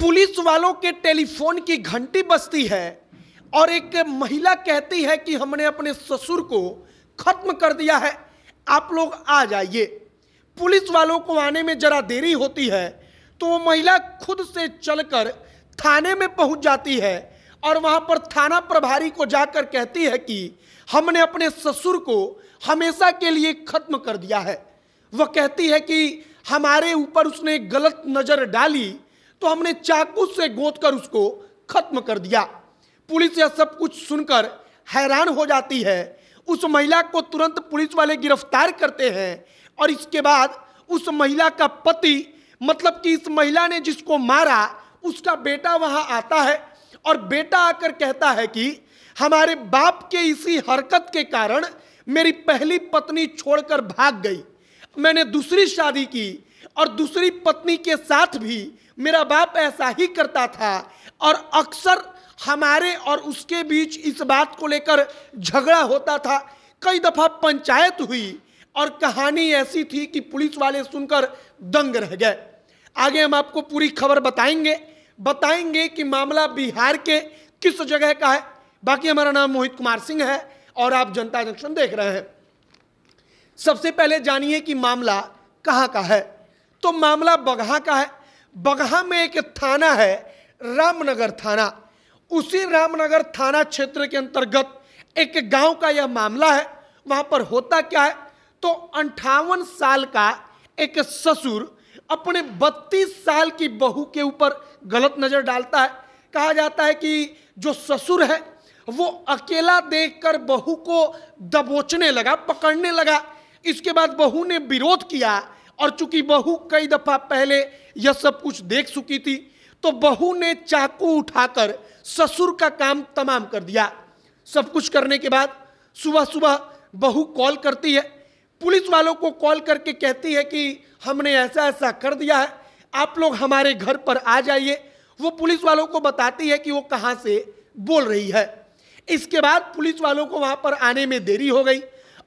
Police वालों के telephone की घंटी बजती है और एक महिला कहती है कि हमने अपने ससुर को खत्म कर दिया है, आप लोग आ जाइए। पुलिस वालों को आने में जरा देरी होती है तो वो महिला खुद से चलकर थाने में पहुंच जाती है और वहां पर थाना प्रभारी को जाकर कहती है कि हमने अपने ससुर को हमेशा के लिए खत्म कर दिया है। वह कहती है कि हमारे ऊपर उसने गलत नजर डाली तो हमने चाकू से गोदकर उसको खत्म कर दिया। पुलिस यह सब कुछ सुनकर हैरान हो जाती है। उस महिला को तुरंत पुलिस वाले गिरफ्तार करते हैं और इसके बाद उस महिला का पति, मतलब कि इस महिला ने जिसको मारा, उसका बेटा वहां आता है और बेटा आकर कहता है कि हमारे बाप के इसी हरकत के कारण मेरी पहली पत्नी छोड़कर भाग गई। मैंने दूसरी शादी की और दूसरी पत्नी के साथ भी मेरा बाप ऐसा ही करता था और अक्सर हमारे और उसके बीच इस बात को लेकर झगड़ा होता था। कई दफा पंचायत हुई और कहानी ऐसी थी कि पुलिस वाले सुनकर दंग रह गए। आगे हम आपको पूरी खबर बताएंगे कि मामला बिहार के किस जगह का है। बाकी हमारा नाम मोहित कुमार सिंह है और आप जनता जंक्शन देख रहे हैं। सबसे पहले जानिए कि मामला कहाँ का है। तो मामला बगहा का है। बगहा में एक थाना है, रामनगर थाना। उसी रामनगर थाना क्षेत्र के अंतर्गत एक गांव का यह मामला है। वहां पर होता क्या है तो 58 साल का एक ससुर अपने 32 साल की बहू के ऊपर गलत नजर डालता है। कहा जाता है कि जो ससुर है वो अकेला देखकर बहू को दबोचने लगा, पकड़ने लगा। इसके बाद बहू ने विरोध किया और चूंकि बहू कई दफा पहले यह सब कुछ देख चुकी थी तो बहू ने चाकू उठाकर ससुर का काम तमाम कर दिया। सब कुछ करने के बाद सुबह सुबह बहू कॉल करती है, पुलिस वालों को कॉल करके कहती है कि हमने ऐसा ऐसा कर दिया है, आप लोग हमारे घर पर आ जाइए। वो पुलिस वालों को बताती है कि वो कहाँ से बोल रही है। इसके बाद पुलिस वालों को वहाँ पर आने में देरी हो गई।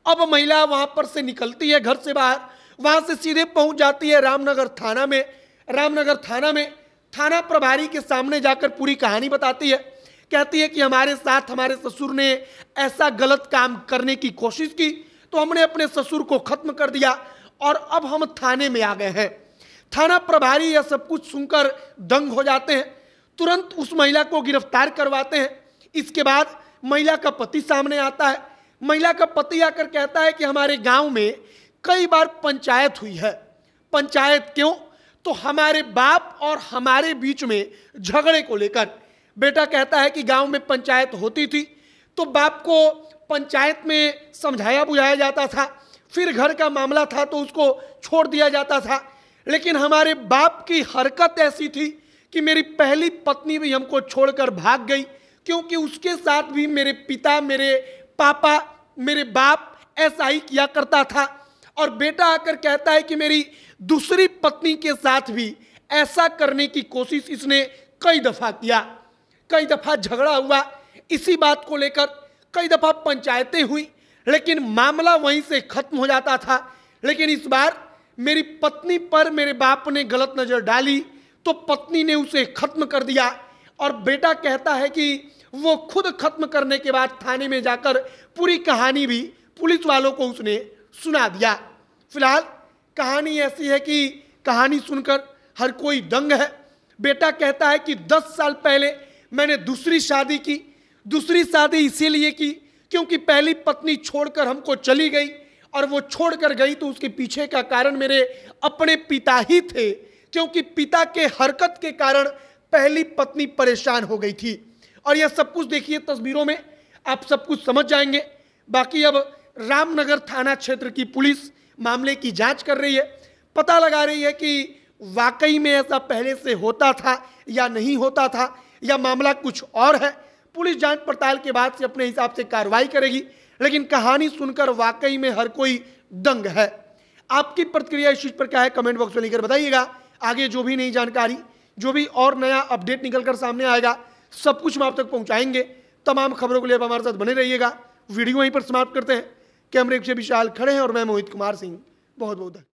अब महिला वहाँ पर से निकलती है घर से बाहर, वहाँ से सीधे पहुँच जाती है रामनगर थाना में। रामनगर थाना में थाना प्रभारी के सामने जाकर पूरी कहानी बताती है। कहती है कि हमारे साथ हमारे ससुर ने ऐसा गलत काम करने की कोशिश की तो हमने अपने ससुर को खत्म कर दिया और अब हम थाने में आ गए हैं। थाना प्रभारी यह सब कुछ सुनकर दंग हो जाते हैं, तुरंत उस महिला को गिरफ्तार करवाते हैं। इसके बाद महिला का पति सामने आता है। महिला का पति आकर कहता है कि हमारे गांव में कई बार पंचायत हुई है। पंचायत क्यों? तो हमारे बाप और हमारे बीच में झगड़े को लेकर। बेटा कहता है कि गांव में पंचायत होती थी तो बाप को पंचायत में समझाया बुझाया जाता था, फिर घर का मामला था तो उसको छोड़ दिया जाता था। लेकिन हमारे बाप की हरकत ऐसी थी कि मेरी पहली पत्नी भी हमको छोड़कर भाग गई, क्योंकि उसके साथ भी मेरे पिता, मेरे पापा, मेरे बाप ऐसा ही किया करता था। और बेटा आकर कहता है कि मेरी दूसरी पत्नी के साथ भी ऐसा करने की कोशिश इसने कई दफा किया। कई दफा झगड़ा हुआ इसी बात को लेकर, कई दफा पंचायतें हुई, लेकिन मामला वहीं से खत्म हो जाता था। लेकिन इस बार मेरी पत्नी पर मेरे बाप ने गलत नजर डाली तो पत्नी ने उसे खत्म कर दिया। और बेटा कहता है कि वो खुद खत्म करने के बाद थाने में जाकर पूरी कहानी भी पुलिस वालों को उसने सुना दिया। फिलहाल कहानी ऐसी है कि कहानी सुनकर हर कोई दंग है। बेटा कहता है कि 10 साल पहले मैंने दूसरी शादी की। दूसरी शादी इसीलिए की क्योंकि पहली पत्नी छोड़कर हमको चली गई और वो छोड़कर गई तो उसके पीछे का कारण मेरे अपने पिता ही थे, क्योंकि पिता के हरकत के कारण पहली पत्नी परेशान हो गई थी। और यह सब कुछ देखिए तस्वीरों में, आप सब कुछ समझ जाएंगे। बाकी अब रामनगर थाना क्षेत्र की पुलिस मामले की जांच कर रही है, पता लगा रही है कि वाकई में ऐसा पहले से होता था या नहीं होता था, या मामला कुछ और है। पुलिस जांच पड़ताल के बाद से अपने हिसाब से कार्रवाई करेगी। लेकिन कहानी सुनकर वाकई में हर कोई दंग है। आपकी प्रतिक्रिया इस चीज पर क्या है कमेंट बॉक्स में लिखकर बताइएगा। आगे जो भी नई जानकारी, जो भी और नया अपडेट निकलकर सामने आएगा, सब कुछ हम आप तक पहुंचाएंगे। तमाम खबरों के लिए आप हमारे साथ बने रहिएगा। वीडियो वहीं पर समाप्त करते हैं। कैमरे से विशाल खड़े हैं और मैं मोहित कुमार सिंह। बहुत बहुत धन्यवाद।